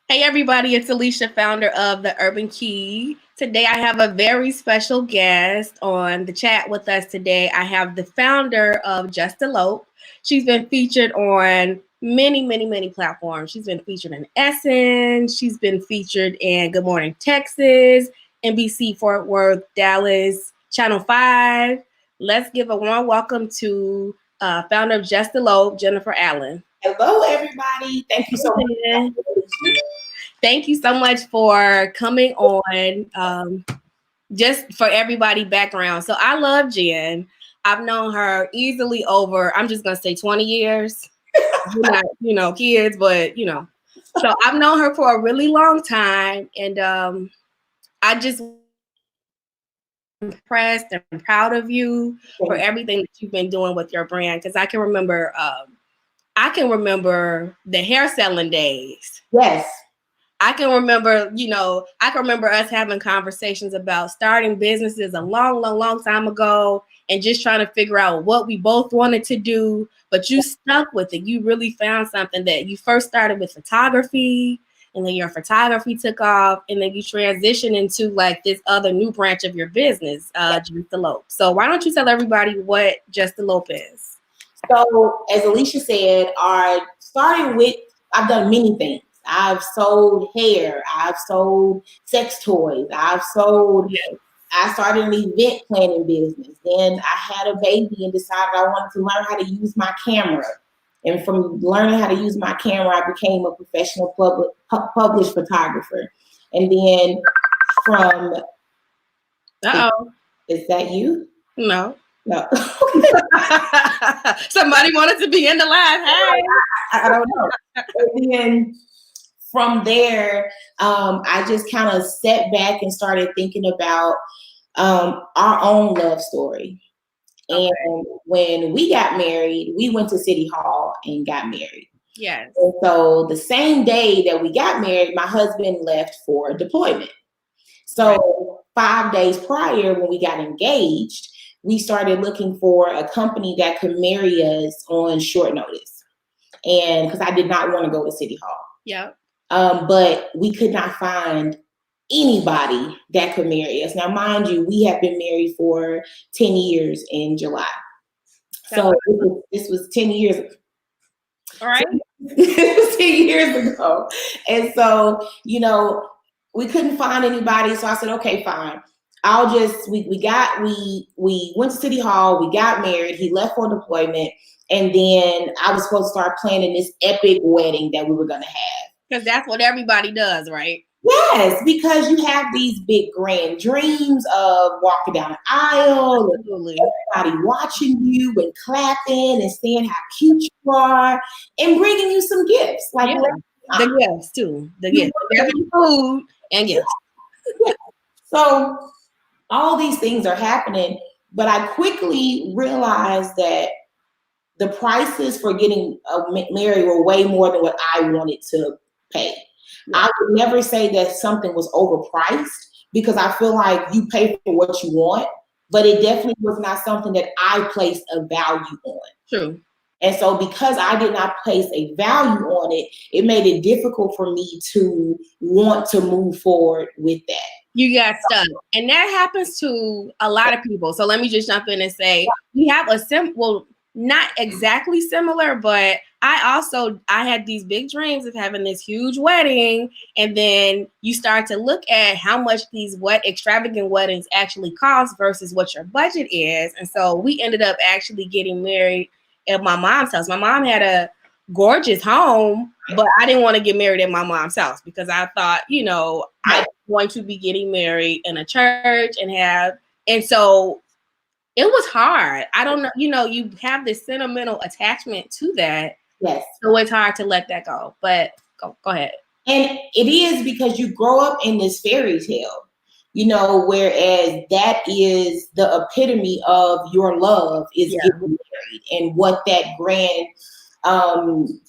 Hey everybody, it's Alicia, founder of the Urban Key. Today I have a very special guest on the chat with us today. I have the founder of Just Elope. She's been featured on many platforms. She's been featured in Essence. She's been featured in Good Morning Texas, NBC Fort Worth, Dallas, Channel 5. Let's give a warm welcome to founder of Just Elope, Jennifer Allen. Hello, everybody. Thank you so much. Thank you so much for coming on. Just for everybody background. So I love Jen. I've known her easily over, I'm just going to say 20 years. We're not, kids, but, So I've known her for a really long time. And I just impressed and proud of you for everything that you've been doing with your brand. Because I can remember the hair selling days. Yes. I can remember us having conversations about starting businesses a long time ago and just trying to figure out what we both wanted to do, but you stuck with it. You really found something. That you first started with photography, and then your photography took off, and then you transitioned into like this other new branch of your business, Just Elope. So why don't you tell everybody what Just Elope is? So as Alicia said, I've done many things. I've sold hair. I've sold sex toys. I started an event planning business. Then I had a baby and decided I wanted to learn how to use my camera. And from learning how to use my camera, I became a professional published photographer. And then from... Is that you? No. No. Somebody wanted to be in the live. Hey. I don't know. And then from there, I just kind of sat back and started thinking about our own love story. Okay. And when we got married, we went to City Hall and got married. Yes. And so the same day that we got married, my husband left for deployment. So 5 days prior, when we got engaged, we started looking for a company that could marry us on short notice. And because I did not want to go to City Hall. Yeah. But we could not find anybody that could marry us. Now, mind you, we have been married for 10 years in July. So this was 10 years ago. All right. It was 10 years ago. And so, we couldn't find anybody. So I said, okay, fine. We went to City Hall, we got married, he left for deployment, and then I was supposed to start planning this epic wedding that we were going to have. Because that's what everybody does, right? Yes, because you have these big grand dreams of walking down the aisle, and everybody watching you and clapping and saying how cute you are and bringing you some gifts. The gifts too. The gifts. Food and gifts. So all these things are happening, but I quickly realized that the prices for getting married were way more than what I wanted to pay. Yeah. I would never say that something was overpriced because I feel like you pay for what you want, but it definitely was not something that I placed a value on. True. And so because I did not place a value on it, it made it difficult for me to want to move forward with that. You got stuck. And that happens to a lot of people. So let me just jump in and say, we have not exactly similar, but I had these big dreams of having this huge wedding. And then you start to look at how much these extravagant weddings actually cost versus what your budget is. And so we ended up actually getting married at my mom's house. My mom had a gorgeous home, but I didn't want to get married at my mom's house because I thought, I'm going to be getting married in a church and so it was hard. I don't know, you have this sentimental attachment to that. Yes. So it's hard to let that go, but go ahead. And it is because you grow up in this fairy tale, whereas that is the epitome of your love is getting married and what that grand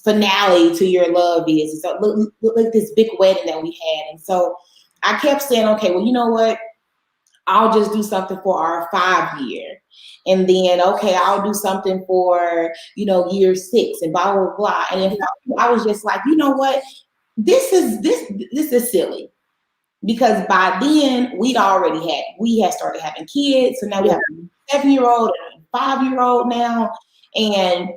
finale to your love is. So look this big wedding that we had. And so I kept saying, okay, well, you know what? I'll just do something for our 5 year. And then, okay, I'll do something for, year 6 and blah, blah, blah. And then I was just like, you know what? this is silly. Because by then we had started having kids. So now we have a 7-year-old and a 5-year-old now. And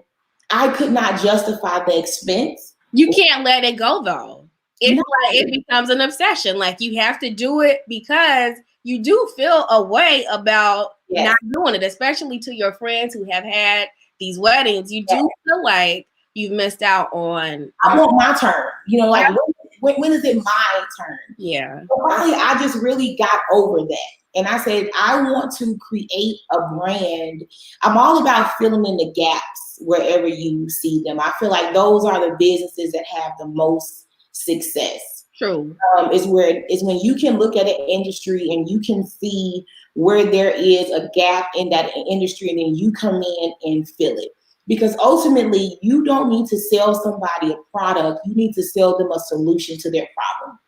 I could not justify the expense. You can't let it go though. It's like it becomes an obsession. Like you have to do it because you do feel a way about not doing it, especially to your friends who have had these weddings. You do feel like you've missed out on. I want my turn. You know, like when is it my turn? Yeah. So finally, I just really got over that. And I said, I want to create a brand. I'm all about filling in the gaps wherever you see them. I feel like those are the businesses that have the most success. True. Is when you can look at an industry and you can see where there is a gap in that industry, and then you come in and fill it. Because ultimately, you don't need to sell somebody a product. You need to sell them a solution to their problem.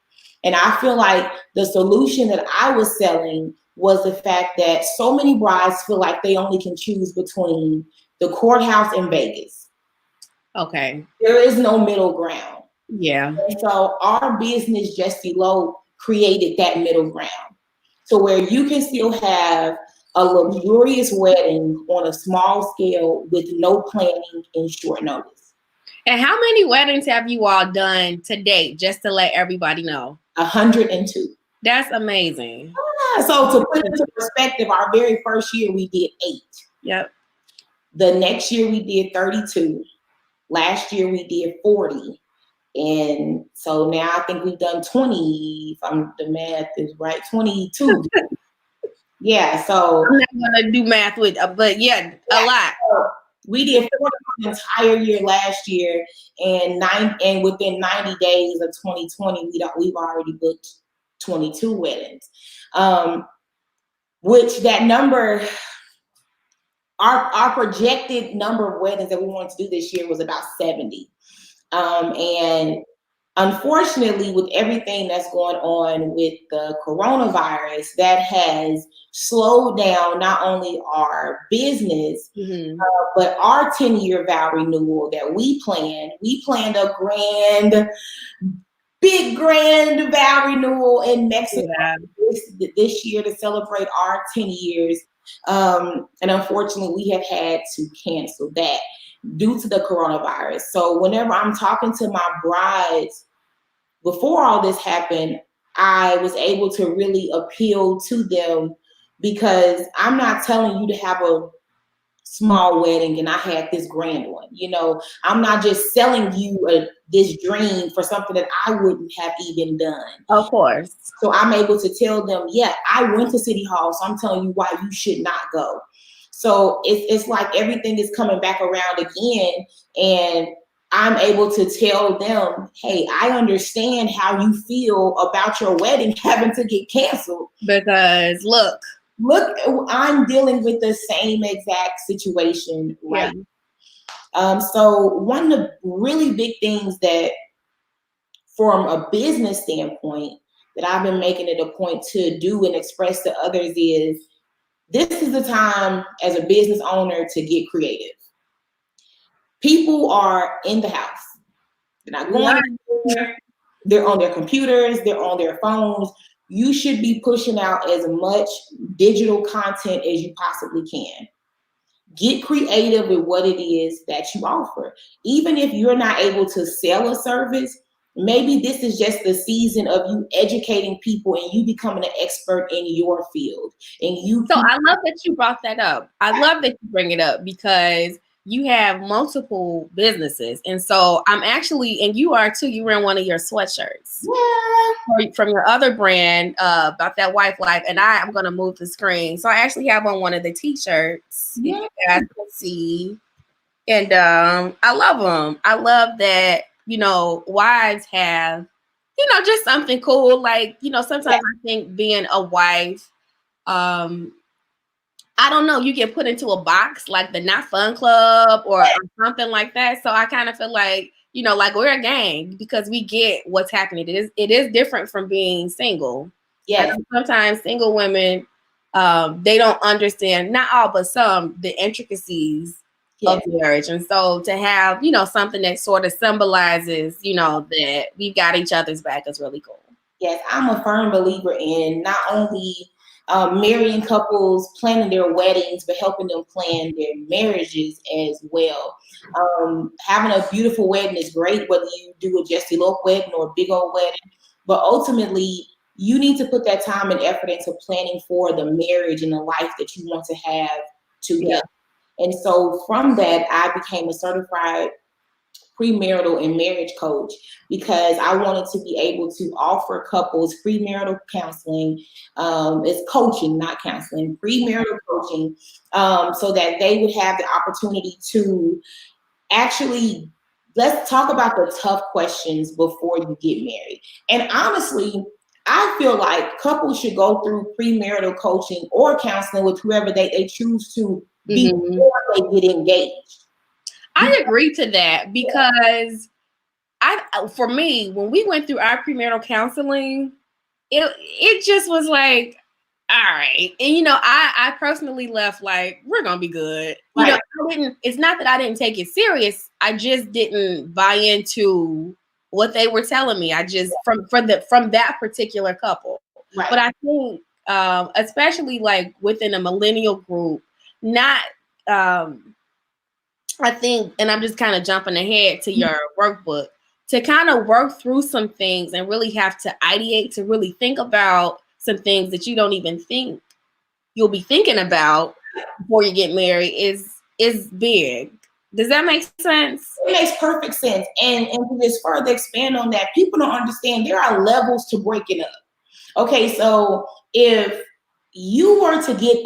And I feel like the solution that I was selling was the fact that so many brides feel like they only can choose between the courthouse and Vegas. Okay. There is no middle ground. Yeah. And so our business, Just Elope, created that middle ground. So where you can still have a luxurious wedding on a small scale with no planning and short notice. And how many weddings have you all done to date, just to let everybody know? 102. That's amazing. So to put it into perspective, our very first year we did 8. Yep. The next year we did 32. Last year we did 40. And so now I think we've done 20, if the math is right, 22. Yeah, so I'm not gonna do math with, but yeah, a lot. So we did 40 the entire year last year, and within 90 days of 2020, we've already booked 22 weddings. Which that number, our projected number of weddings that we wanted to do this year was about 70. And unfortunately, with everything that's going on with the coronavirus, that has slowed down not only our business, but our 10-year vow renewal that we planned. We planned a big grand vow renewal in Mexico this year to celebrate our 10 years. And unfortunately, we have had to cancel that due to the coronavirus. So whenever I'm talking to my brides, before all this happened, I was able to really appeal to them, because I'm not telling you to have a small wedding and I had this grand one. You know, I'm not just selling you this dream for something that I wouldn't have even done. Of course. So I'm able to tell them, yeah, I went to City Hall, so I'm telling you why you should not go. So it's like everything is coming back around again, and I'm able to tell them, hey, I understand how you feel about your wedding having to get canceled. Because look, I'm dealing with the same exact situation right now. So one of the really big things that, from a business standpoint, that I've been making it a point to do and express to others is, this is the time as a business owner to get creative. People are in the house. They're not going anywhere. They're on their computers. They're on their phones. You should be pushing out as much digital content as you possibly can. Get creative with what it is that you offer. Even if you're not able to sell a service, maybe this is just the season of you educating people and you becoming an expert in your field. So I love that you brought that up. I love that you bring it up, because you have multiple businesses. And so I'm actually, and you are too, you ran one of your sweatshirts from your other brand about that wife life. And I'm going to move the screen. So I actually have on one of the t-shirts. You guys can see. And I love them. I love that, you know, wives have, you know, just something cool. Like, you know, sometimes I think being a wife, I don't know, you get put into a box like the Not Fun Club or something like that. So I kind of feel like, you know, like we're a gang because we get what's happening. It is different from being single. Yeah. Sometimes single women, they don't understand, not all, but some, the intricacies of marriage. And so to have, you know, something that sort of symbolizes, you know, that we've got each other's back is really cool. Yes, I'm a firm believer in not only marrying couples, planning their weddings, but helping them plan their marriages as well. Having a beautiful wedding is great, whether you do a Just Elope wedding or a big old wedding, but ultimately you need to put that time and effort into planning for the marriage and the life that you want to have together. Yeah. And so from that, I became a certified premarital and marriage coach because I wanted to be able to offer couples premarital counseling. It's coaching, not counseling, premarital coaching, so that they would have the opportunity to actually, let's talk about the tough questions before you get married. And honestly, I feel like couples should go through premarital coaching or counseling with whoever they choose to before they get engaged. I agree to that because for me, when we went through our premarital counseling, it just was like, all right. And, you know, I personally left like, we're going to be good. Right. You know, it's not that I didn't take it serious. I just didn't buy into what they were telling me. I just, from that particular couple. Right. But I think, especially like within a millennial group, I think, and I'm just kind of jumping ahead to your workbook, to kind of work through some things and really have to ideate, to really think about some things that you don't even think you'll be thinking about before you get married is big. Does that make sense? It makes perfect sense. And to just further expand on that, people don't understand there are levels to breaking up. Okay, so if you were to get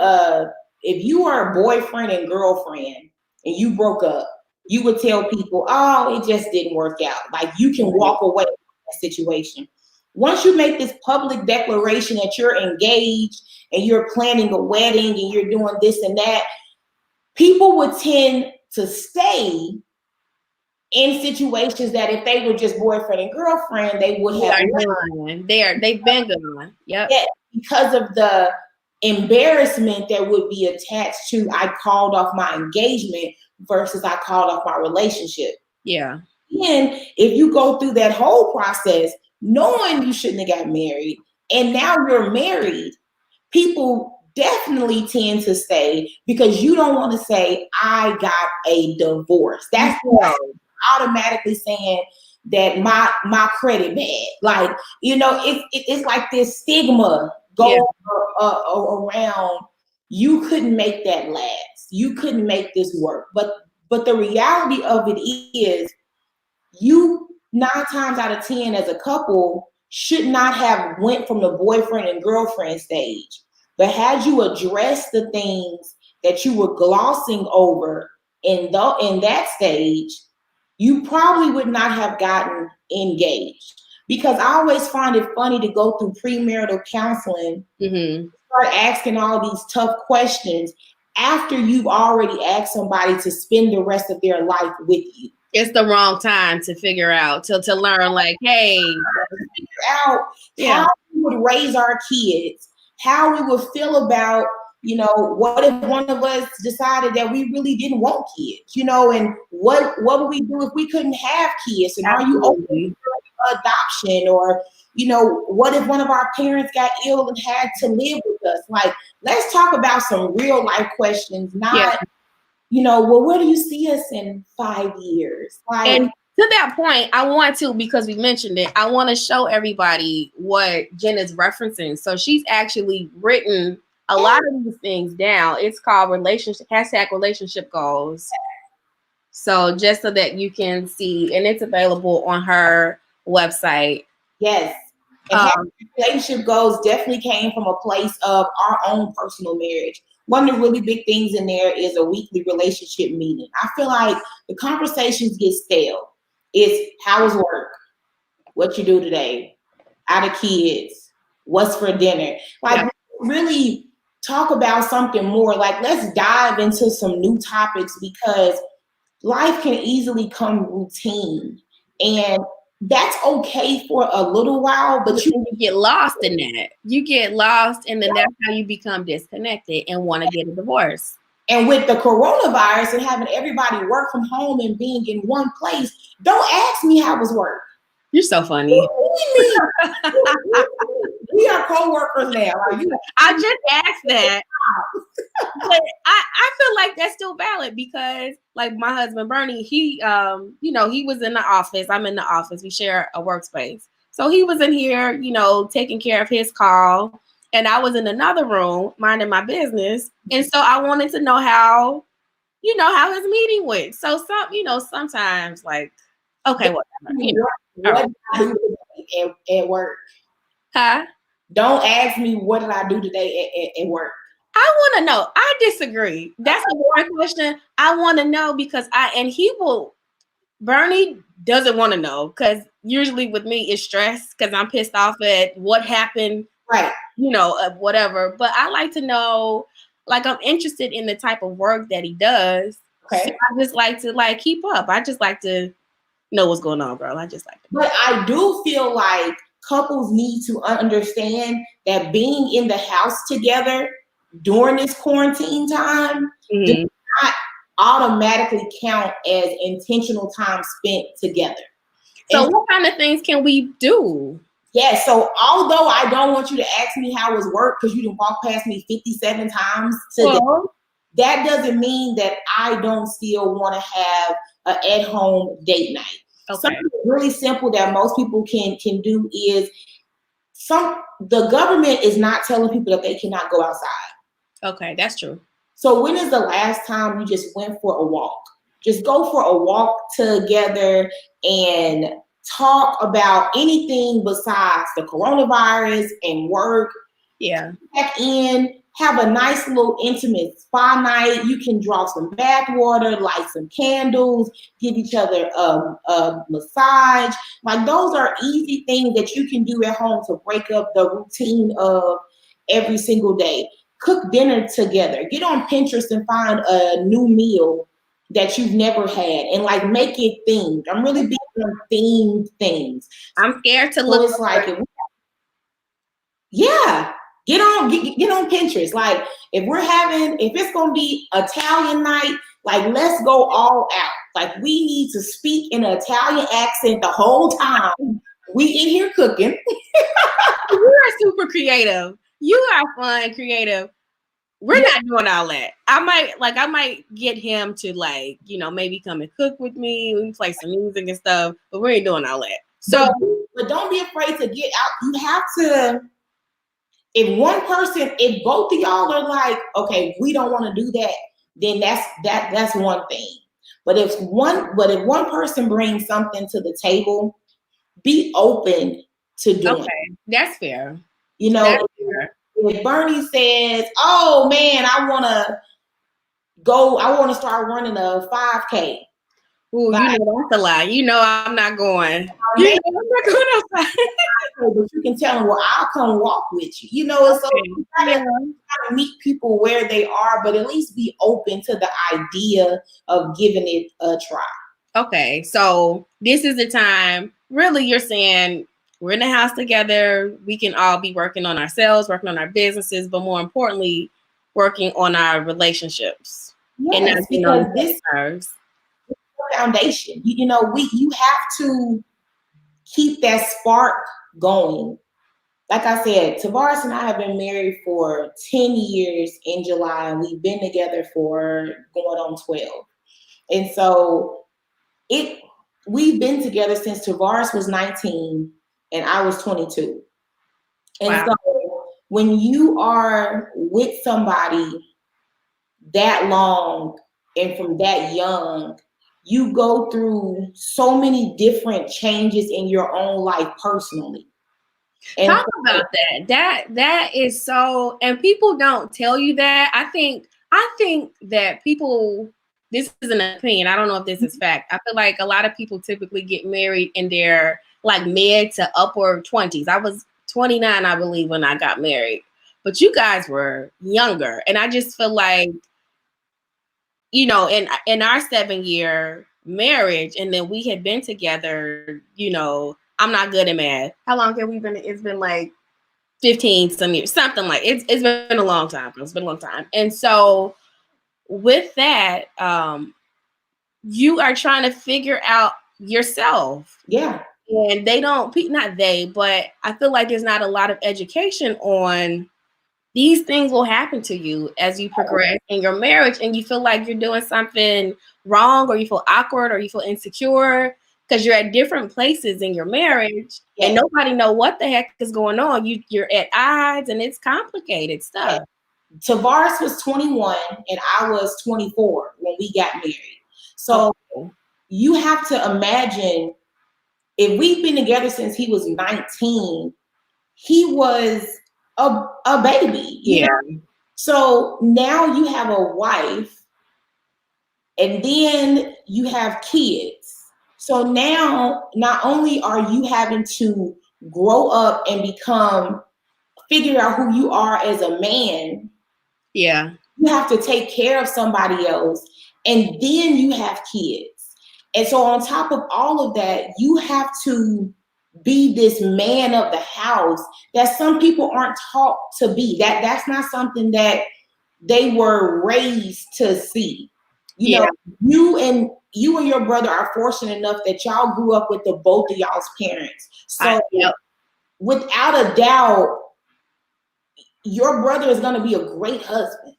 if you were a boyfriend and girlfriend and you broke up, you would tell people, oh, it just didn't work out. Like, you can walk away from that situation. Once you make this public declaration that you're engaged and you're planning a wedding and you're doing this and that, people would tend to stay in situations that if they were just boyfriend and girlfriend, they would have gone. They've been gone. Yep. Yeah, because of the embarrassment that would be attached to I called off my engagement versus I called off my relationship. Yeah. And if you go through that whole process knowing you shouldn't have got married and now you're married, people definitely tend to stay because you don't want to say I got a divorce. That's automatically saying that my credit bad. Like, you know, it's like this stigma going around. You couldn't make that last. You couldn't make this work. But the reality of it is, you 9 times out of 10 as a couple should not have went from the boyfriend and girlfriend stage. But had you addressed the things that you were glossing over in that stage, you probably would not have gotten engaged. Because I always find it funny to go through premarital counseling, start asking all these tough questions after you've already asked somebody to spend the rest of their life with you. It's the wrong time to figure out, to learn, like, hey, figure out how we would raise our kids, how we would feel about, you know, what if one of us decided that we really didn't want kids, you know, and what would we do if we couldn't have kids? And are you open for adoption? Or, you know, what if one of our parents got ill and had to live with us? Like, let's talk about some real life questions, not, you know, well, where do you see us in 5 years? Like, and to that point, I want to, because we mentioned it, I want to show everybody what Jen is referencing. So she's actually written a lot of these things down. It's called #relationship goals. So just so that you can see, and it's available on her website. Yes. And relationship goals definitely came from a place of our own personal marriage. One of the really big things in there is a weekly relationship meeting. I feel like the conversations get stale. It's how was work? What you do today? How the kids? What's for dinner? Like, really talk about something more. Like, let's dive into some new topics because life can easily come routine. And that's okay for a little while, but you get lost in that. You get lost, and then that's how you become disconnected and want to get a divorce. And with the coronavirus and having everybody work from home and being in one place, don't ask me how was work. You're so funny. We are co-workers now. Like, I just asked that. But I feel like that's still valid because like my husband Bernie, he he was in the office. I'm in the office. We share a workspace. So he was in here, taking care of his call. And I was in another room minding my business. And so I wanted to know how his meeting went. So sometimes like, okay, whatever. What did I do today at work? Huh? Don't ask me what did I do today at work. I want to know. I disagree. That's a boring question. I want to know because Bernie doesn't want to know because usually with me it's stress because I'm pissed off at what happened. Right. Whatever. But I like to know, like I'm interested in the type of work that he does. Okay. So I just like to keep up. I just like to know what's going on, girl. I just like to. But I do feel like couples need to understand that being in the house together during this quarantine time does not automatically count as intentional time spent together. So what kind of things can we do? Yeah, so although I don't want you to ask me how was work because you didn't walk past me 57 times today, that doesn't mean that I don't still want to have an at-home date night. Okay. Something really simple that most people can do is the government is not telling people that they cannot go outside. Okay, that's true. So when is the last time you just went for a walk? Just go for a walk together and talk about anything besides the coronavirus and work. Yeah. Check in, have a nice little intimate spa night. You can draw some bath water, light some candles, give each other a massage. Like those are easy things that you can do at home to break up the routine of every single day. Cook dinner together. Get on Pinterest and find a new meal that you've never had and like make it themed. I'm really big on themed things. I'm scared to look. It's like, yeah, get on Pinterest. Like if it's gonna be Italian night, like let's go all out. Like we need to speak in an Italian accent the whole time. We in here cooking. You are super creative. You are fun, creative. We're not doing all that. I might get him to maybe come and cook with me. We can play some music and stuff, but we ain't doing all that. So, but don't be afraid to get out. You have to. If both of y'all are like, okay, we don't want to do that, then that's one thing. But if one person brings something to the table, be open to doing. Okay, that's fair. If Bernie says, "Oh man, I want to start running a 5K." Ooh, that's a lie. I'm not going. I'm not going outside. But you can tell them, well, I'll come walk with you. So you gotta meet people where they are, but at least be open to the idea of giving it a try. Okay, so this is the time. Really, you're saying we're in the house together. We can all be working on ourselves, working on our businesses, but more importantly, working on our relationships. Yes, because this is the foundation. You have to keep that spark going. Like I said, Tavares and I have been married for 10 years in July, and we've been together for going on 12. And so we've been together since Tavares was 19 and I was 22. And so when you are with somebody that long and from that young, you go through so many different changes in your own life personally. And talk about that. That is so, and people don't tell you that. I think that people, this is an opinion, I don't know if this is fact. I feel like a lot of people typically get married in their like mid to upward 20s. I was 29, I believe, when I got married, but you guys were younger. And I just feel like, in our 7-year marriage, and then we had been together, I'm not good at math. How long have we been? It's been like 15 some years, something like it's been a long time. It's been a long time. And so with that, you are trying to figure out yourself. Yeah. And they don't, not they, but I feel like there's not a lot of education on these things will happen to you as you progress in your marriage, and you feel like you're doing something wrong, or you feel awkward, or you feel insecure because you're at different places in your marriage, and nobody know what the heck is going on. You're at odds, and it's complicated stuff. Tavares was 21 and I was 24 when we got married. So you have to imagine, if we've been together since he was 19, he was a baby. You know? So now you have a wife, and then you have kids. So now not only are you having to grow up and figure out who you are as a man. Yeah. You have to take care of somebody else, and then you have kids. And so on top of all of that, you have to be this man of the house that some people aren't taught to be. That's not something that they were raised to see. You know, you and your brother are fortunate enough that y'all grew up with the both of y'all's parents. So without a doubt, your brother is going to be a great husband.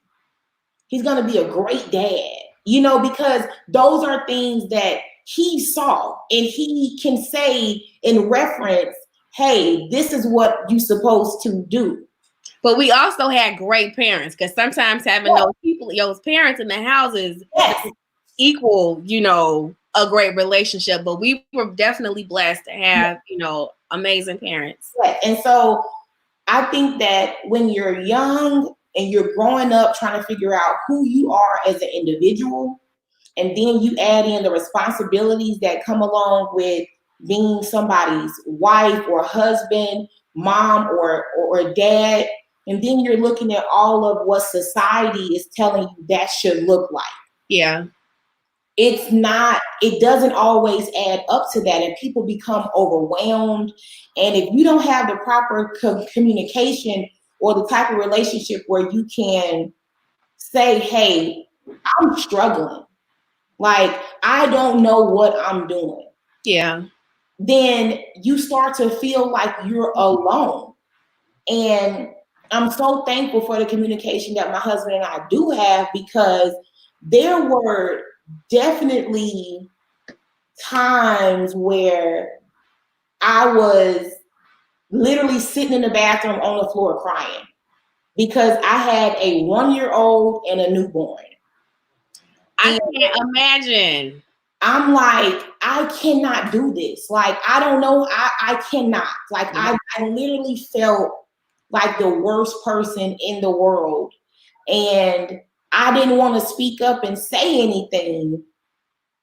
He's going to be a great dad, you know, because those are things that he saw, and he can say in reference, hey, this is what you're supposed to do. But we also had great parents, because sometimes having those parents in the houses equal, you know, a great relationship. But we were definitely blessed to have, you know, amazing parents. And so I think that when you're young and you're growing up trying to figure out who you are as an individual, and then you add in the responsibilities that come along with being somebody's wife or husband, mom or dad, and then you're looking at all of what society is telling you that should look like. Yeah. It doesn't always add up to that, and people become overwhelmed. And if you don't have the proper communication or the type of relationship where you can say, hey, I'm struggling, like, I don't know what I'm doing. Yeah. Then you start to feel like you're alone. And I'm so thankful for the communication that my husband and I do have, because there were definitely times where I was literally sitting in the bathroom on the floor crying because I had a 1-year-old and a newborn. I can't imagine. I'm like, I cannot do this. Like, I don't know. I cannot. Like, I literally felt like the worst person in the world. And I didn't want to speak up and say anything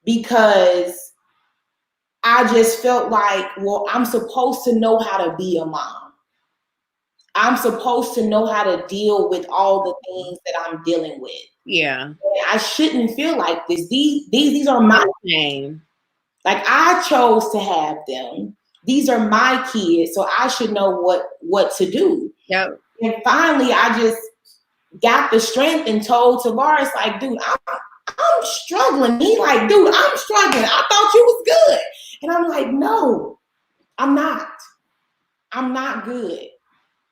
because I just felt like, well, I'm supposed to know how to be a mom. I'm supposed to know how to deal with all the things that I'm dealing with. Yeah. I shouldn't feel like this. These are my name. Like, I chose to have them. These are my kids, so I should know what to do. Yep. And finally, I just got the strength and told Tavares, like, dude, I'm struggling. He like, dude, I'm struggling. I thought you was good. And I'm like, no, I'm not. I'm not good.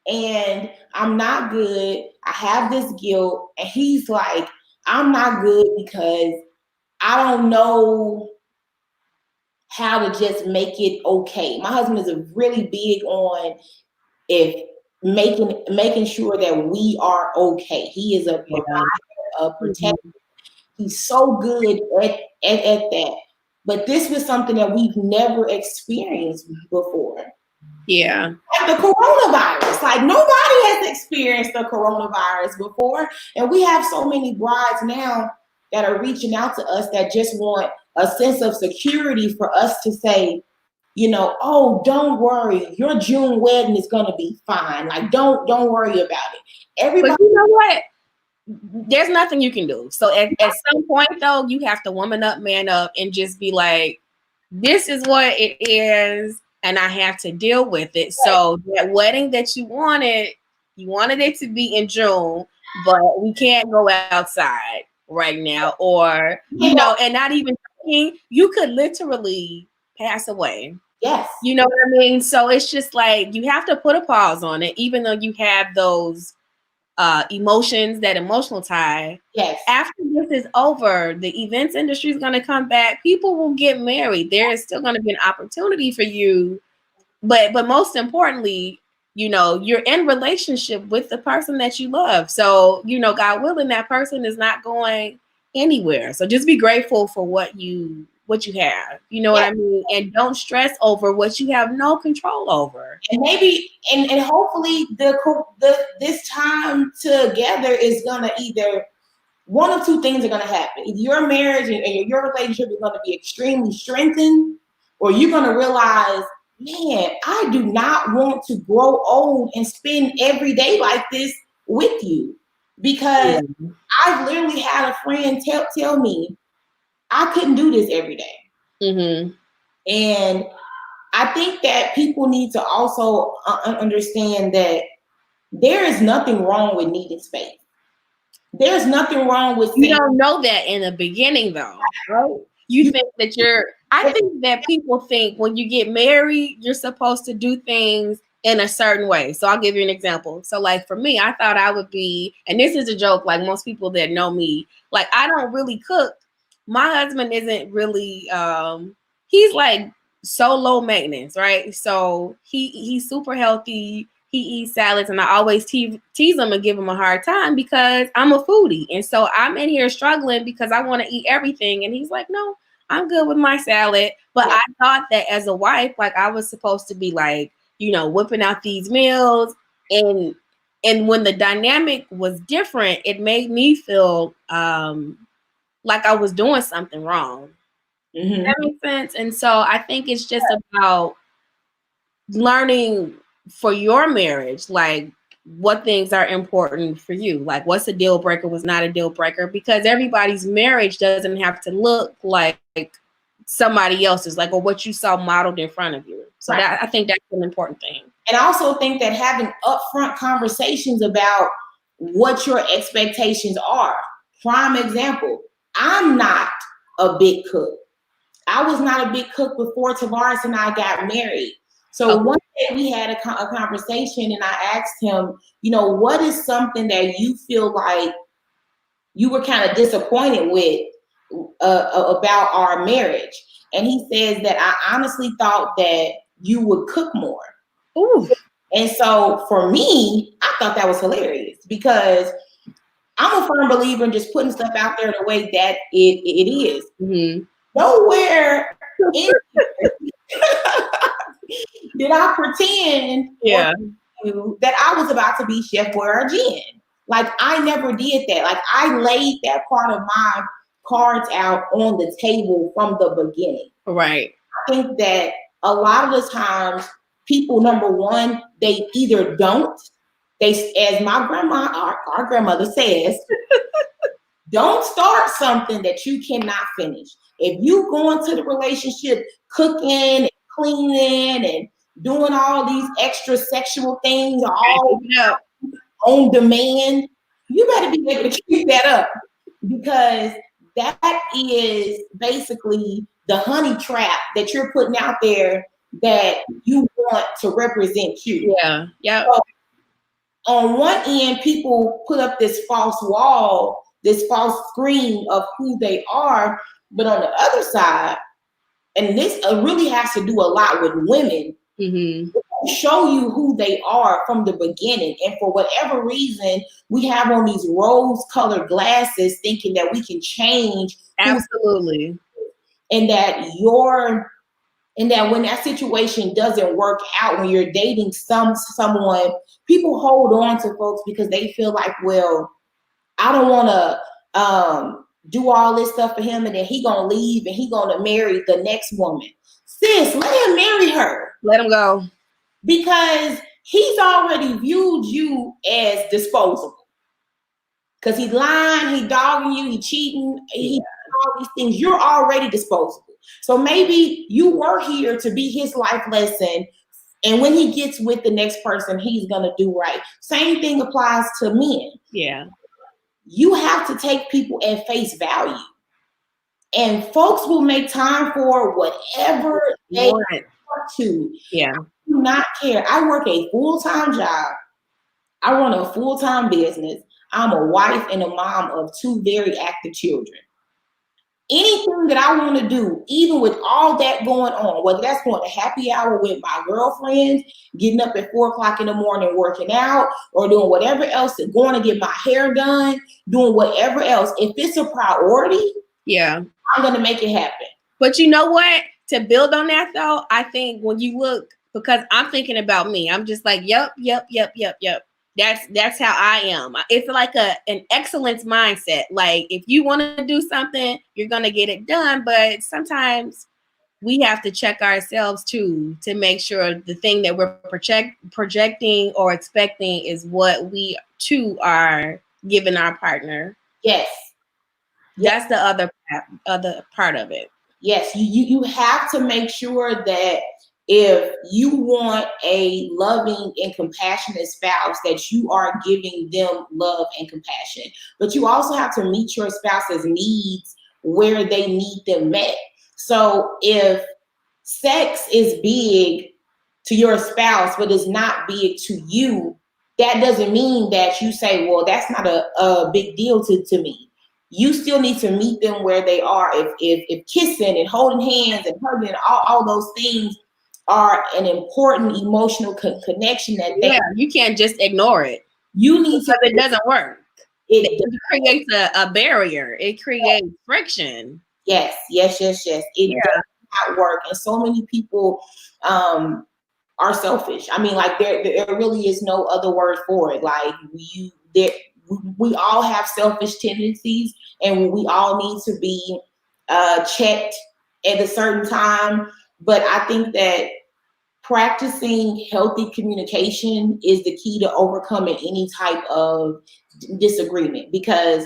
And I'm not good. I have this guilt. And he's like, I'm not good because I don't know how to just make it okay. My husband is really big on making sure that we are okay. He is a provider, a protector. He's so good at that. But this was something that we've never experienced before. Yeah. Like the coronavirus. Like, nobody has experienced the coronavirus before. And we have so many brides now that are reaching out to us that just want a sense of security for us to say, you know, oh, don't worry, your June wedding is gonna be fine. Like, don't worry about it. Everybody, but you know what? There's nothing you can do. So at some point, though, you have to woman up, man up, and just be like, this is what it is, and I have to deal with it. Right. So that wedding that you wanted it to be in June, but we can't go outside. right now, or you know, and not even thinking, you could literally pass away. Yes. You know what I mean? So it's just like you have to put a pause on it, even though you have those emotions, that emotional tie. Yes. After this is over, the events industry is going to come back. People will get married. There is still going to be an opportunity for you, but most importantly, you know, you're in relationship with the person that you love. So, you know, God willing, that person is not going anywhere. So just be grateful for what you have. You know what I mean? And don't stress over what you have no control over. And maybe and hopefully this time together is gonna either one of two things are gonna happen. Either your marriage and your relationship is gonna be extremely strengthened, or you're gonna realize, man, I do not want to grow old and spend every day like this with you. Because I've literally had a friend tell me I couldn't do this every day. And I think that people need to also understand that there is nothing wrong with needing space. There's nothing wrong with you don't know that in the beginning, though, right? You think that I think that people think when you get married, you're supposed to do things in a certain way. So I'll give you an example. So like for me, I thought I would be, and this is a joke, like most people that know me, like I don't really cook. My husband isn't really, he's like so low maintenance, right? So he's super healthy. He eats salads, and I always tease him and give him a hard time because I'm a foodie. And so I'm in here struggling because I want to eat everything. And he's like, no, I'm good with my salad. But I thought that as a wife, like I was supposed to be like, you know, whipping out these meals. And when the dynamic was different, it made me feel like I was doing something wrong. Does that make sense? And so I think it's just about learning for your marriage, like what things are important for you, like what's a deal breaker, was not a deal breaker, because everybody's marriage doesn't have to look like somebody else's, like, or what you saw modeled in front of you. So that, I think that's an important thing. And I also think that having upfront conversations about what your expectations are. Prime example, I'm not a big cook. I was not a big cook before Tavares and I got married. So one day we had a conversation, and I asked him, you know, what is something that you feel like you were kind of disappointed with about our marriage? And he says that I honestly thought that you would cook more. Ooh. And so for me, I thought that was hilarious because I'm a firm believer in just putting stuff out there the way that it is. Nowhere in did I pretend that I was about to be Chef Boyardee again. Like I never did that. Like I laid that part of my cards out on the table from the beginning. Right. I think that a lot of the times people, number one, they either don't. They, as my grandma, our grandmother says, don't start something that you cannot finish. If you go into the relationship cooking and cleaning and doing all these extra sexual things all on demand, you better be able to keep that up, because that is basically the honey trap that you're putting out there that you want to represent you. Yeah. Yeah. So on one end, people put up this false wall, this false screen of who they are. But on the other side, and this really has to do a lot with women, show you who they are from the beginning. And for whatever reason, we have on these rose-colored glasses thinking that we can change. Absolutely. And that when that situation doesn't work out, when you're dating someone, people hold on to folks because they feel like, well, I don't want to do all this stuff for him, and then he gonna leave and he gonna marry the next woman. Sis, let him marry her. Let him go. Because he's already viewed you as disposable. Because he's lying, he dogging you, he cheating, he doing all these things. You're already disposable. So maybe you were here to be his life lesson, and when he gets with the next person, he's gonna do right. Same thing applies to men. Yeah. you have to take people at face value. And folks will make time for whatever they want to. Yeah. I do not care. I work a full-time job. I run a full-time business. I'm a wife and a mom of 2 very active children. Anything that I want to do, even with all that going on, whether that's going to happy hour with my girlfriends, getting up at 4 o'clock in the morning, working out, or doing whatever else, going to get my hair done, doing whatever else, if it's a priority, yeah, I'm going to make it happen. But you know what? To build on that though, I think when you look, because I'm thinking about me, I'm just like, yep. That's how I am. It's like an excellence mindset. Like if you want to do something, you're gonna get it done. But sometimes we have to check ourselves too to make sure the thing that we're projecting or expecting is what we too are giving our partner. Yes. That's the other part of it. Yes, you have to make sure that if you want a loving and compassionate spouse, that you are giving them love and compassion. But you also have to meet your spouse's needs where they need them met. So if sex is big to your spouse, but it's not big to you, that doesn't mean that you say, well, that's not a big deal to me. You still need to meet them where they are. If kissing and holding hands and hugging and all those things are an important emotional connection you can't just ignore it. You need to. It doesn't work. It creates a barrier. It creates friction. Yes. It does not work, and so many people are selfish. I mean, like there really is no other word for it. Like we all have selfish tendencies, and we all need to be checked at a certain time. But I think that practicing healthy communication is the key to overcoming any type of disagreement, because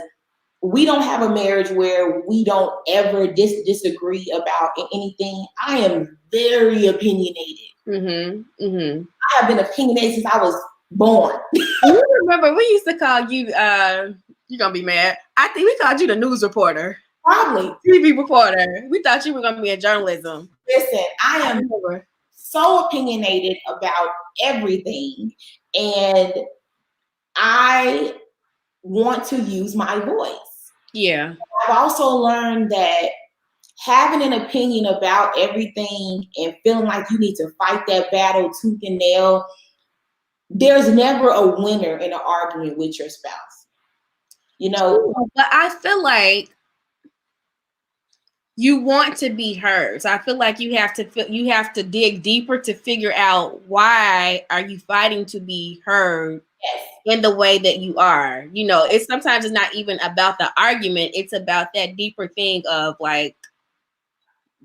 we don't have a marriage where we don't ever disagree about anything. I am very opinionated. I have been opinionated since I was born. You remember we used to call you, you're going to be mad, I think we called you the news reporter. Probably. TV reporter. We thought you were going to be in journalism. Listen, I am so opinionated about everything, and I want to use my voice. Yeah. I've also learned that having an opinion about everything and feeling like you need to fight that battle tooth and nail, there's never a winner in an argument with your spouse. You know? But I feel like you want to be heard. So I feel like you have to dig deeper to figure out why are you fighting to be heard in the way that you are. You know, it's not even about the argument. It's about that deeper thing of like,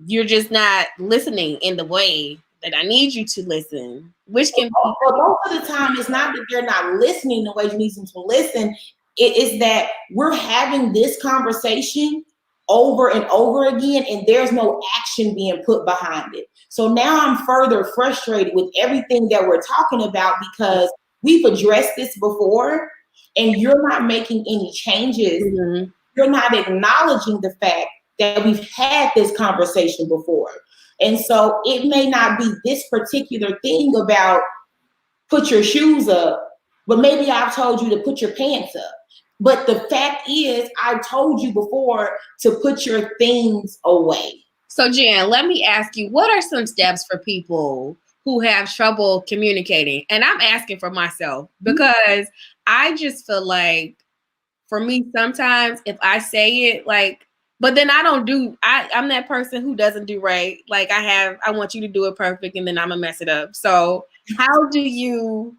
you're just not listening in the way that I need you to listen, which can be. But most of the time, it's not that they're not listening the way you need them to listen. It is that we're having this conversation over and over again, and there's no action being put behind it. So now I'm further frustrated with everything that we're talking about, because we've addressed this before and you're not making any changes. Mm-hmm. You're not acknowledging the fact that we've had this conversation before. And so it may not be this particular thing about put your shoes up, but maybe I've told you to put your pants up. But the fact is, I've told you before to put your things away. So Jan, let me ask you, what are some steps for people who have trouble communicating? And I'm asking for myself, because I just feel like for me, sometimes if I say it, like, but then I'm that person who doesn't do right. Like I want you to do it perfect, and then I'm gonna mess it up. So how do you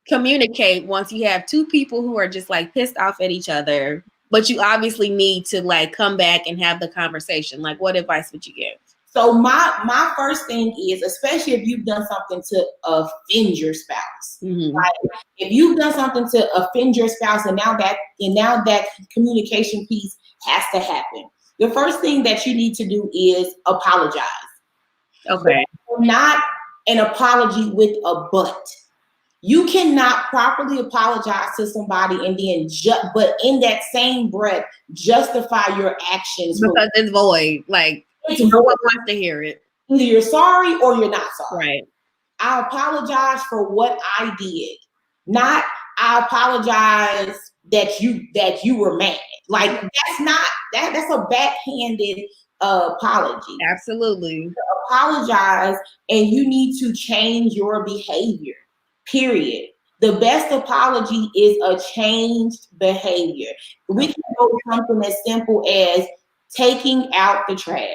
communicate once you have two people who are just like pissed off at each other, but you obviously need to like come back and have the conversation? Like, what advice would you give? So my first thing is, especially if you've done something to offend your spouse, mm-hmm. Like if you've done something to offend your spouse, and now that communication piece has to happen, the first thing that you need to do is apologize. Okay. Not an apology with a but. You cannot properly apologize to somebody and then but in that same breath justify your actions because it's void. Like it's no void. one wants to hear it. Either you're sorry or you're not sorry. Right. I apologize for what I did. Not I apologize that you were mad. Like that's not that's a backhanded apology. Absolutely. Apologize and you need to change your behavior. Period. The best apology is a changed behavior. We can go with something as simple as taking out the trash.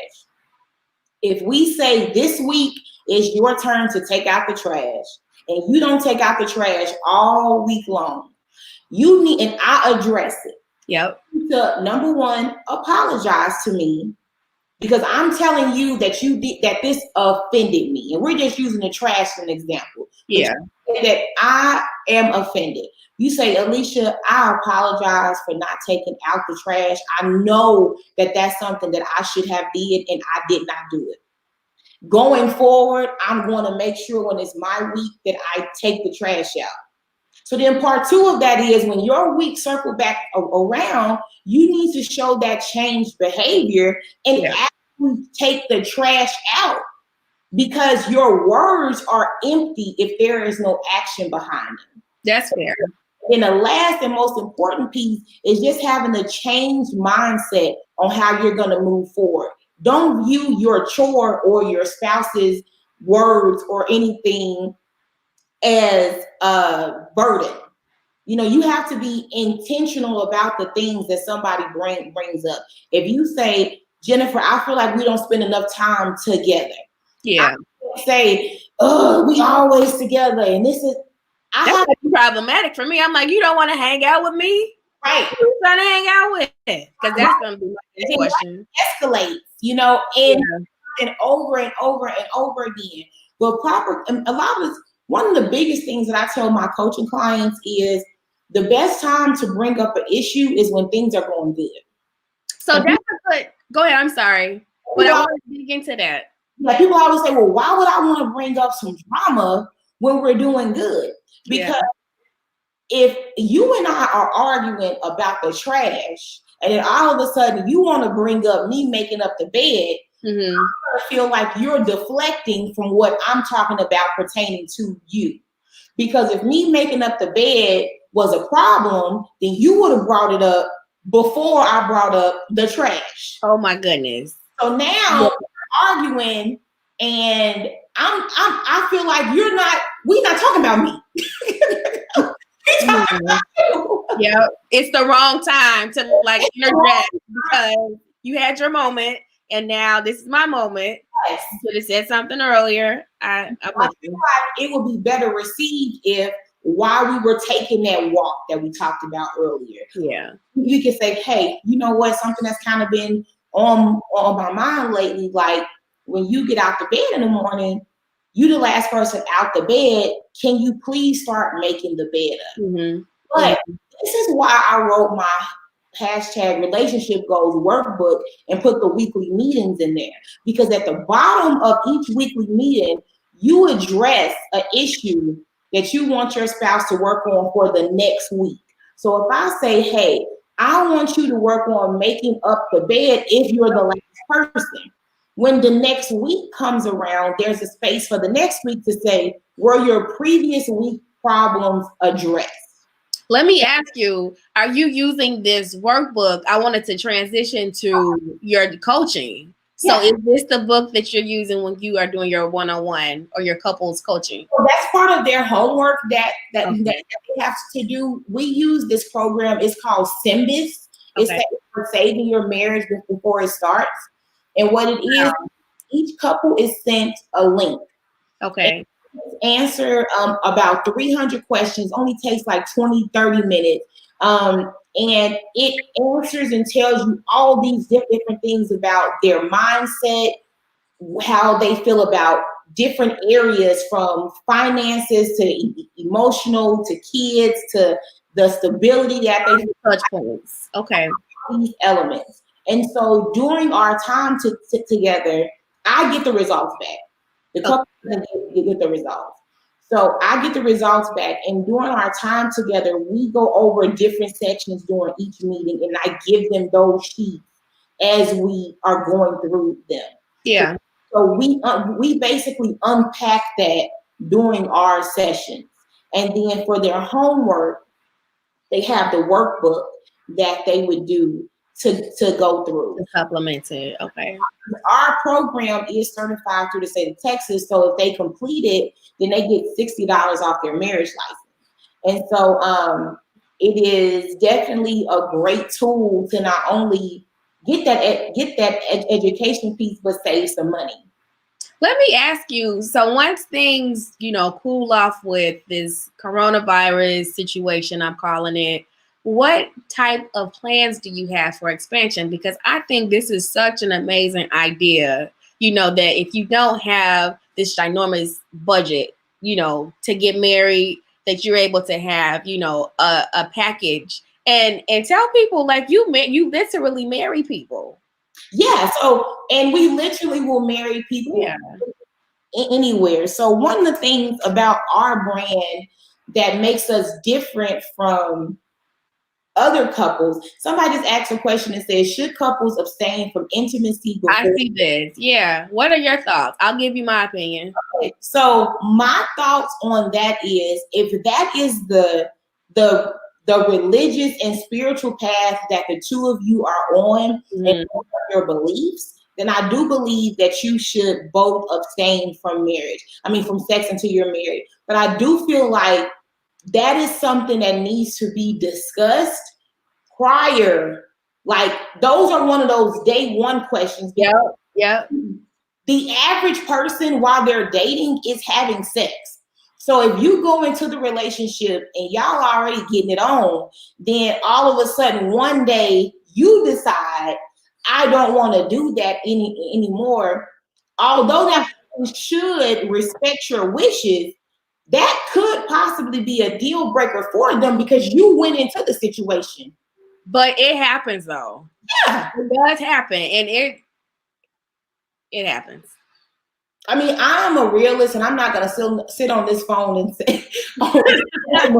If we say this week is your turn to take out the trash, and you don't take out the trash all week long, you need, and I address it. Yep. To number one, apologize to me because I'm telling you that you did that. This offended me, and we're just using the trash as an example. Yeah. That I am offended. You say, Alicia, I apologize for not taking out the trash. I know that that's something that I should have did, and I did not do it. Going forward, I'm going to make sure when it's my week that I take the trash out. So then part two of that is when your week circle back around, you need to show that changed behavior and actually take the trash out because your words are empty if there is no action behind them. That's fair. And the last and most important piece is just having a changed mindset on how you're going to move forward. Don't view your chore or your spouse's words or anything as a burden. You know, you have to be intentional about the things that somebody brings up. If you say, Jennifer, I feel like we don't spend enough time together. Yeah. I say, oh, we always together. And this is, that's problematic for me. I'm like, you don't want to hang out with me? Right. Who's trying to hang out with? Because that's going to be my question. Escalates, you know, and over and over and over again. But a lot of this, one of the biggest things that I tell my coaching clients is the best time to bring up an issue is when things are going good. So that's a good, go ahead, I'm sorry. But I want to dig into that. Yeah, people always say, well, why would I want to bring up some drama when we're doing good? Because if you and I are arguing about the trash, and then all of a sudden you want to bring up me making up the bed, I feel like you're deflecting from what I'm talking about pertaining to you. Because if me making up the bed was a problem, then you would have brought it up before I brought up the trash. Oh my goodness. So now we're arguing, and I feel like we're not talking about me. Yeah, it's the wrong time to like interject because you had your moment and now this is my moment. Yes. You could have said something earlier. I feel like it would be better received if while we were taking that walk that we talked about earlier, you can say, hey, you know what, something that's kind of been on my mind lately, like when you get out the bed in the morning, you the last person out the bed, can you please start making the bed up? But this is why I wrote my #relationship goals workbook and put the weekly meetings in there, because at the bottom of each weekly meeting, you address an issue that you want your spouse to work on for the next week. So if I say, hey, I want you to work on making up the bed if you're the last person. When the next week comes around, there's a space for the next week to say, were your previous week problems addressed? Let me ask you, are you using this workbook? I wanted to transition to your coaching. So is this the book that you're using when you are doing your one-on-one or your couples coaching? Well, that's part of their homework that they have to do. We use this program. It's called Symbis. It's for saving your marriage before it starts. And what it is, each couple is sent a link. Okay. Answer about 300 questions, only takes like 20, 30 minutes. And it answers and tells you all these different things about their mindset, how they feel about different areas from finances to emotional to kids to the stability that they touch points. Okay. These elements. And so during our time together, I get the results back. The couple doesn't get the results. So I get the results back, and during our time together, we go over different sections during each meeting, and I give them those sheets as we are going through them. Yeah. So we basically unpack that during our sessions, and then for their homework, they have the workbook that they would do to go through. To supplement it. Okay. Our program is certified through the state of Texas, so if they complete it, then they get $60 off their marriage license. And so it is definitely a great tool to not only get that education piece, but save some money. Let me ask you, so once things, cool off with this coronavirus situation, I'm calling it, what type of plans do you have for expansion? Because I think this is such an amazing idea, that if you don't have this ginormous budget, to get married, that you're able to have, a package and tell people like you literally marry people. Yeah. So, and we literally will marry people anywhere. So one of the things about our brand that makes us different from other couples, somebody just asked a question and says, should couples abstain from intimacy before? I see this. Yeah. What are your thoughts? I'll give you my opinion. Okay. So my thoughts on that is, if that is the religious and spiritual path that the two of you are on, and your beliefs, then I do believe that you should both abstain from marriage. From sex until you're married. But I do feel like that is something that needs to be discussed prior. Like, those are one of those day one questions. Yeah. The average person while they're dating is having sex. So if you go into the relationship and y'all already getting it on, then all of a sudden one day you decide, I don't want to do that anymore. Although that should respect your wishes, that could possibly be a deal breaker for them because you went into the situation. But it happens though. Yeah. It does happen. And it happens. I'm a realist, and I'm not going to sit on this phone and say, I don't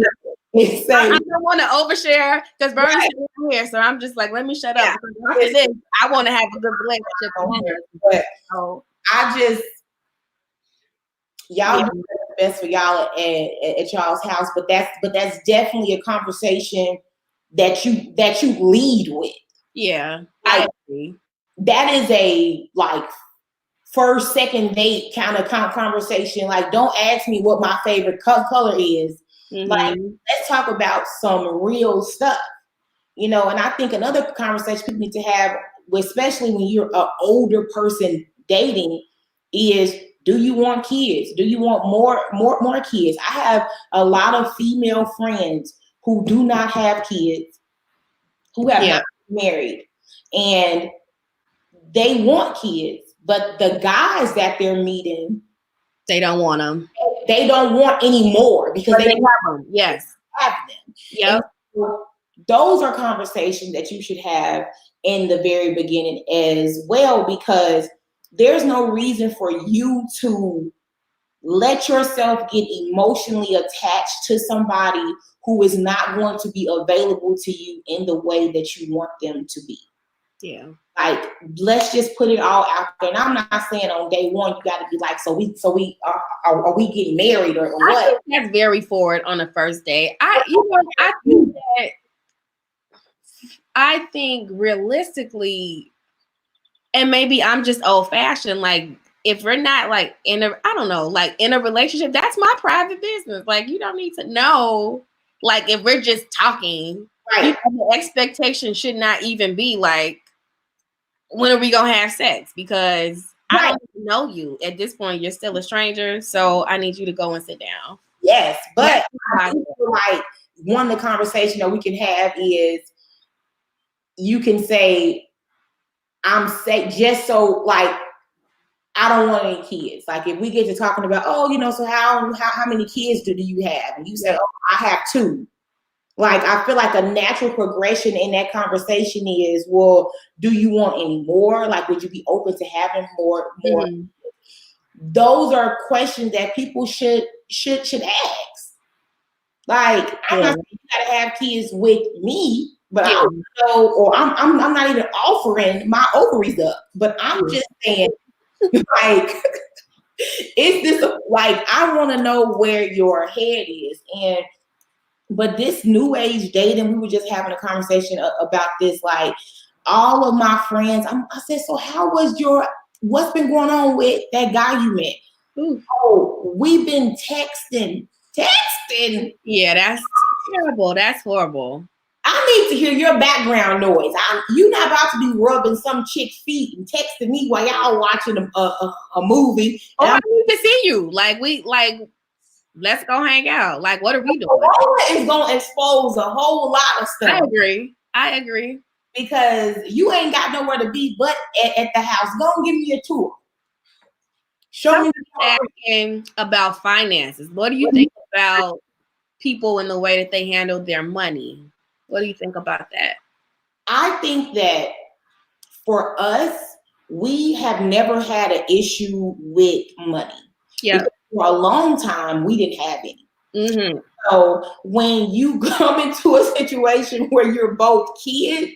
want to overshare because Bernie's here. So I'm just like, let me shut up. After this, I want to have a good relationship on here. But y'all do the best for y'all at y'all's house, but that's definitely a conversation that you lead with. Yeah, I agree. That is a first, second date kind of conversation. Like, don't ask me what my favorite color is. Like, let's talk about some real stuff. And I think another conversation people need to have, especially when you're an older person dating, is, do you want kids? Do you want more kids? I have a lot of female friends who do not have kids, who have not been married, and they want kids. But the guys that they're meeting, they don't want them. They don't want any more because they have them. Yes. Have them. Yep. So those are conversations that you should have in the very beginning as well, because there's no reason for you to let yourself get emotionally attached to somebody who is not going to be available to you in the way that you want them to be. Yeah. Like, let's just put it all out there. And I'm not saying on day one you got to be like, so we are we getting married or what? I think that's very forward on the first day. I think realistically, and maybe I'm just old fashioned. Like, if we're not like in a relationship, that's my private business. Like, you don't need to know. Like, if we're just talking, right? The expectation should not even be like, when are we gonna have sex? Because I don't know you at this point. You're still a stranger, so I need you to go and sit down. Yes, but I feel like one of the conversations that we can have is, you can say, I'm saying just so like, I don't want any kids. Like, if we get to talking about, so how many kids do you have? And you say, I have 2. Like, I feel like a natural progression in that conversation is, well, do you want any more? Like, would you be open to having more? Those are questions that people should should ask. Like, I'm not saying you gotta have kids with me, but I don't know, or I'm not even offering my ovaries up. But I'm just saying, like, is this like, I want to know where your head is. But this new age dating, we were just having a conversation about this. Like, all of my friends, I said, so what's been going on with that guy you met? Ooh. Oh, we've been texting. Yeah, that's terrible. That's horrible. I need to hear your background noise. You're not about to be rubbing some chick's feet and texting me while y'all watching a movie. Oh, I need to see you. Let's go hang out. Like, what are we doing? Corona is going to expose a whole lot of stuff. I agree. Because you ain't got nowhere to be but at the house. Go and give me a tour. Show me. Asking about finances. What do you think about people and the way that they handle their money? What do you think about that? I think that for us, we have never had an issue with money. Yeah. Because for a long time, we didn't have any. Mm-hmm. So when you come into a situation where you're both kids,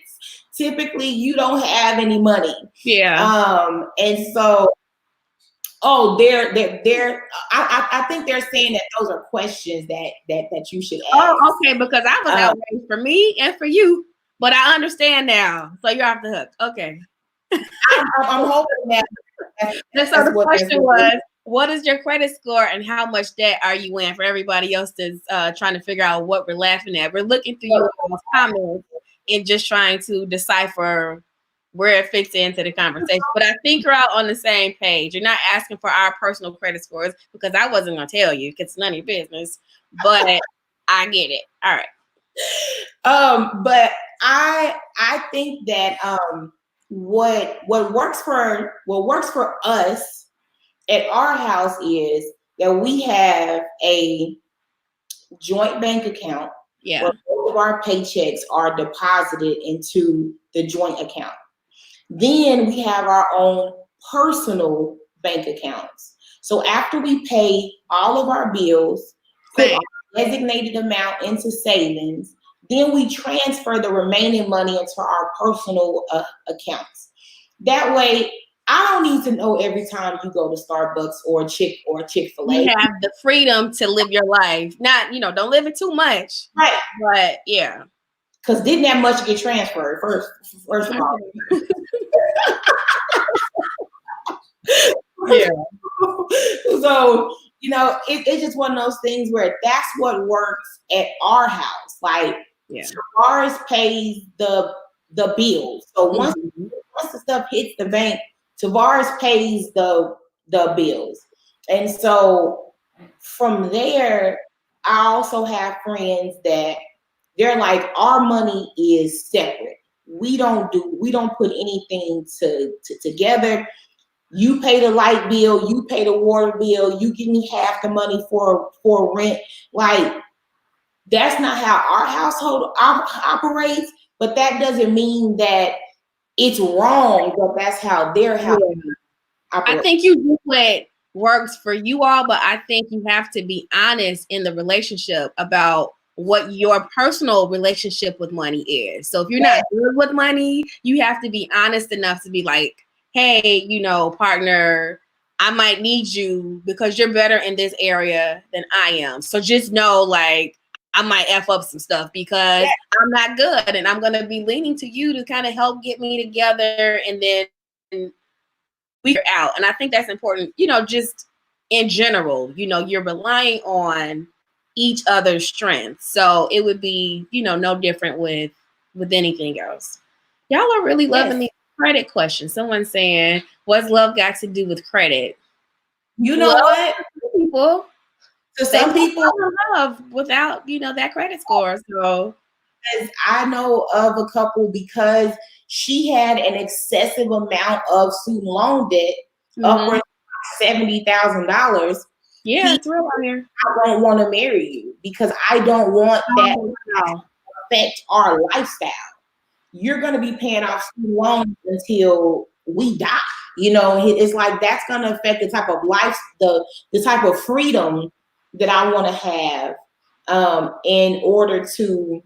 typically you don't have any money. Yeah. And so, I think they're saying that those are questions that you should ask. Oh, okay, because I was outraged for me and for you, but I understand now. So you're off the hook. Okay. I'm hoping that. So the question was, what is your credit score and how much debt are you in? For everybody else that's trying to figure out what we're laughing at, we're looking through your comments and just trying to decipher where it fits into the conversation. But I think you're all on the same page. You're not asking for our personal credit scores because I wasn't going to tell you because it's none of your business. But I get it. All right. But I think that what works for us at our house is that we have a joint bank account. Yeah. Where both of our paychecks are deposited into the joint account. Then we have our own personal bank accounts. So after we pay all of our bills, put our designated amount into savings, then we transfer the remaining money into our personal accounts. That way, I don't need to know every time you go to Starbucks or Chick-fil-A. You have the freedom to live your life. Not, don't live it too much. Right. But yeah. Because didn't that much get transferred first of all? Yeah. So, it's just one of those things where that's what works at our house. Like, Tavares pays the bills. So once the stuff hits the bank, Tavares pays the bills. And so from there, I also have friends that they're like, our money is separate. We don't put anything together. You pay the light bill, you pay the water bill, you give me half the money for rent. Like, that's not how our household operates, but that doesn't mean that it's wrong, but that's how their house operates. I think you do what works for you all, but I think you have to be honest in the relationship about what your personal relationship with money is. So if you're not good with money, you have to be honest enough to be like, hey, partner, I might need you because you're better in this area than I am. So just know, like, I might F up some stuff because I'm not good and I'm going to be leaning to you to kind of help get me together and then figure out. And I think that's important, just in general, you're relying on each other's strengths. So it would be, no different with anything else. Y'all are really loving these credit questions. Someone's saying, what's love got to do with credit? You know what? People. So some people love without, that credit score. So I know of a couple because she had an excessive amount of student loan debt, upwards of $70,000. Yeah, it's real out here. I don't want to marry you because I don't want that to affect our lifestyle. You're going to be paying off student loans until we die. It's like that's going to affect the type of life, the type of freedom that I want to have in order to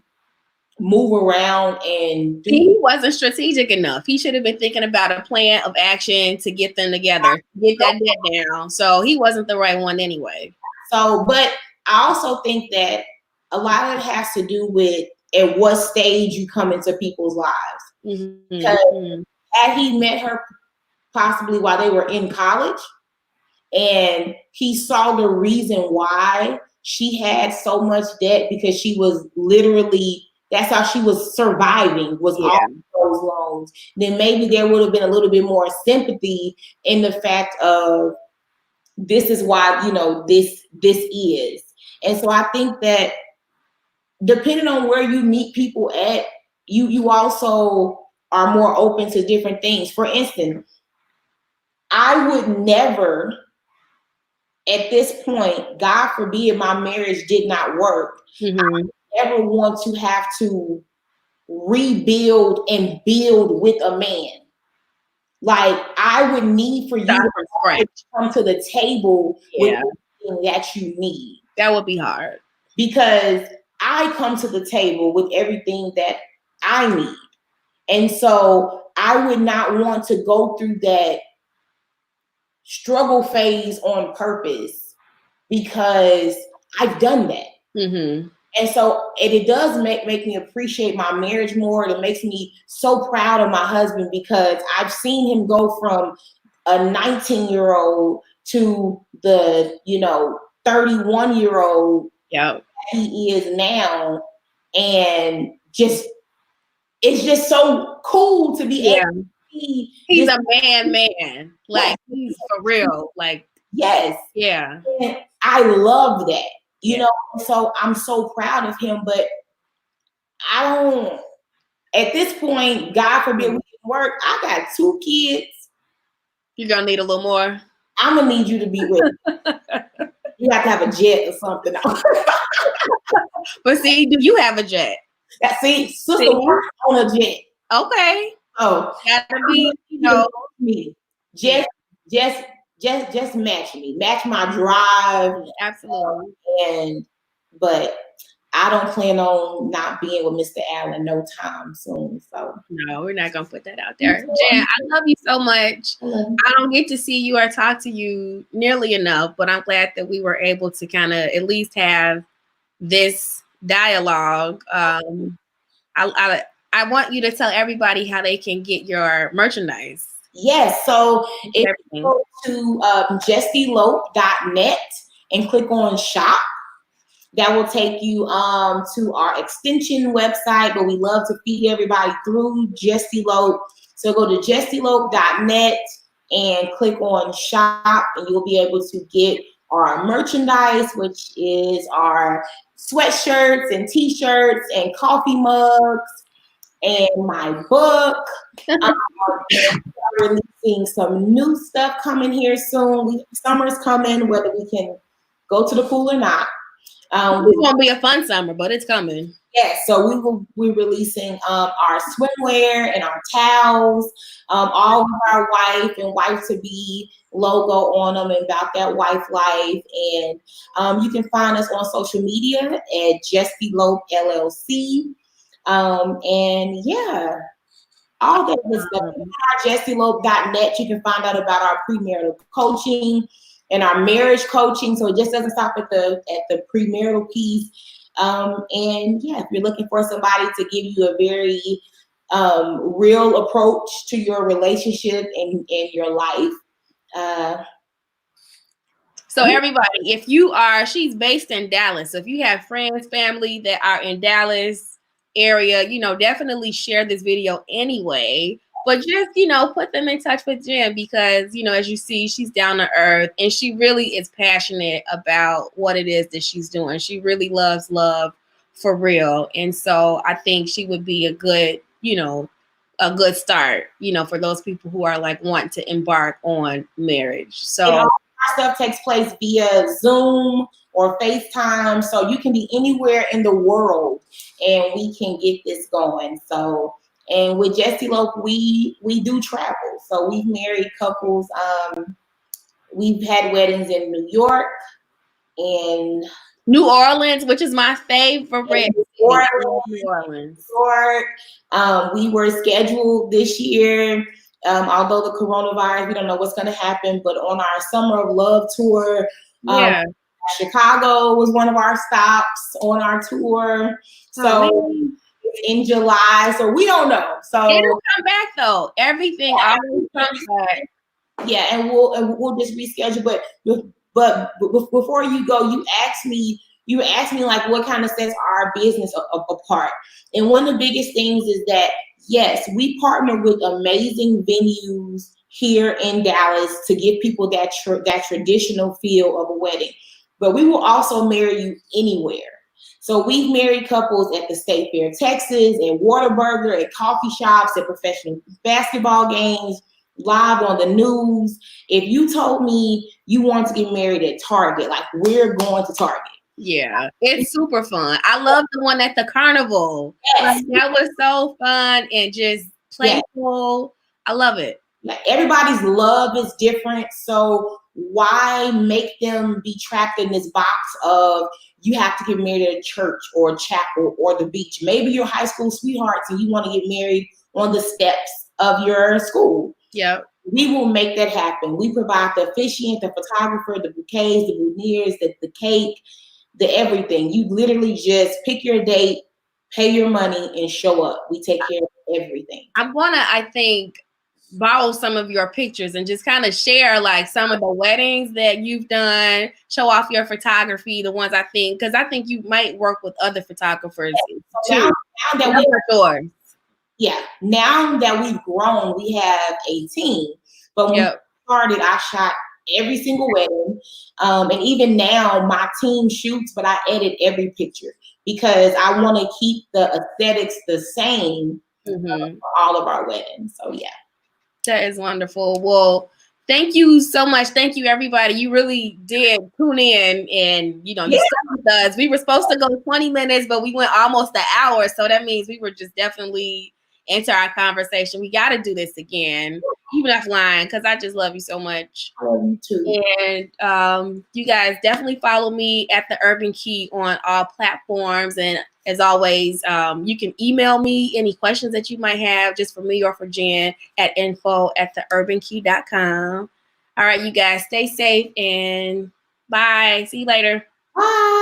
move around and do. He wasn't strategic enough. He should have been thinking about a plan of action to get them together, get that debt down. So he wasn't the right one anyway. So, but I also think that a lot of it has to do with at what stage you come into people's lives. Mm-hmm. Because had he met her possibly while they were in college, and he saw the reason why she had so much debt, because she was literally, that's how she was surviving, was all those loans, then maybe there would have been a little bit more sympathy in the fact of, this is why, you know, this is. And so I think that depending on where you meet people at, you also are more open to different things. For instance, I would never, at this point, God forbid my marriage did not work, I would never want to have to rebuild and build with a man. Like, I would need for you to come to the table with everything that you need. That would be hard. Because I come to the table with everything that I need. And so I would not want to go through that struggle phase on purpose, because I've done that. Mm-hmm. And so it does make me appreciate my marriage more. It makes me so proud of my husband, because I've seen him go from a 19-year-old to the, 31-year-old he is now. And just, it's just so cool to be able to see. He's a man. Like, he's for real. Like, yes. Yeah. And I love that. You know, so I'm so proud of him, but I don't, at this point, God forbid we can work. I got 2 kids. You're going to need a little more. I'm going to need you to be with me. You have to have a jet or something. But see, do you have a jet? Sister works on a jet. Okay. Oh, gotta be, me. Just match me. Match my drive. Absolutely. But I don't plan on not being with Mr. Allen no time soon. So no, we're not gonna put that out there. Jan, I love you so much. I don't get to see you or talk to you nearly enough, but I'm glad that we were able to kind of at least have this dialogue. I want you to tell everybody how they can get your merchandise. Yes, so if you go to justelope.net and click on shop, that will take you to our extension website, but we love to feed everybody through Just Elope. So go to justelope.net and click on shop, and you'll be able to get our merchandise, which is our sweatshirts and t-shirts and coffee mugs and my book. We're releasing some new stuff coming here soon. Summer's coming, whether we can go to the pool or not. It's gonna be a fun summer, but it's coming. Yes, so we're releasing our swimwear and our towels, all of our wife and wife to be logo on them, and about that wife life. And you can find us on social media at Just Elope LLC. And yeah, all that good stuff. justelope.net, you can find out about our premarital coaching and our marriage coaching. So it just doesn't stop at the premarital piece. And yeah, if you're looking for somebody to give you a very real approach to your relationship and your life. So everybody, she's based in Dallas. So if you have friends, family that are in Dallas area, definitely share this video anyway. But just, put them in touch with Jen, because, as you see, she's down to earth and she really is passionate about what it is that she's doing. She really loves love for real. And so I think she would be a good start, for those people who are like wanting to embark on marriage. So all our stuff takes place via Zoom or FaceTime. So you can be anywhere in the world and we can get this going. So, and with Just Elope, we do travel. So we've married couples. We've had weddings in New York, in New Orleans, which is my favorite. New Orleans. We were scheduled this year. Although the coronavirus, we don't know what's going to happen, but on our Summer of Love tour, Chicago was one of our stops on our tour. So it's in July, so we don't know. So it'll come back though. Everything always comes back. Yeah, and we'll just reschedule. But before you go, you asked me like what kind of sets our business apart. And one of the biggest things is that yes, we partner with amazing venues here in Dallas to give people that traditional feel of a wedding. But we will also marry you anywhere. So we've married couples at the State Fair, Texas, at Whataburger, at coffee shops, at professional basketball games, live on the news. If you told me you want to get married at Target, like we're going to Target. Yeah, it's super fun. I love the one at the carnival. Yes. Like, that was so fun and just playful. Yeah. I love it. Like everybody's love is different. So why make them be trapped in this box of you have to get married at a church or a chapel or the beach? Maybe you're high school sweethearts and you want to get married on the steps of your school. Yeah. We will make that happen. We provide the officiant, the photographer, the bouquets, the boutonnieres, the cake, the everything. You literally just pick your date, pay your money, and show up. We take care of everything. I'm gonna, I think, borrow some of your pictures and just kind of share like some of the weddings that you've done, show off your photography, the ones I think, because I think you might work with other photographers too. Now that yours. Yeah, now that we've grown, we have a team. But when we started, I shot every single wedding. And even now, my team shoots, but I edit every picture because I want to keep the aesthetics the same for all of our weddings. So, yeah. That is wonderful. Well, thank you so much. Thank you, everybody. You really did tune in and, you stuck with us. We were supposed to go 20 minutes, but we went almost an hour. So that means we were just definitely into our conversation. We got to do this again, even offline, because I just love you so much. I love you too. And you guys definitely follow me at The Urban Key on all platforms. And as always, you can email me any questions that you might have just for me or for Jen at info@theurbankey.com. All right, you guys, stay safe and bye. See you later. Bye.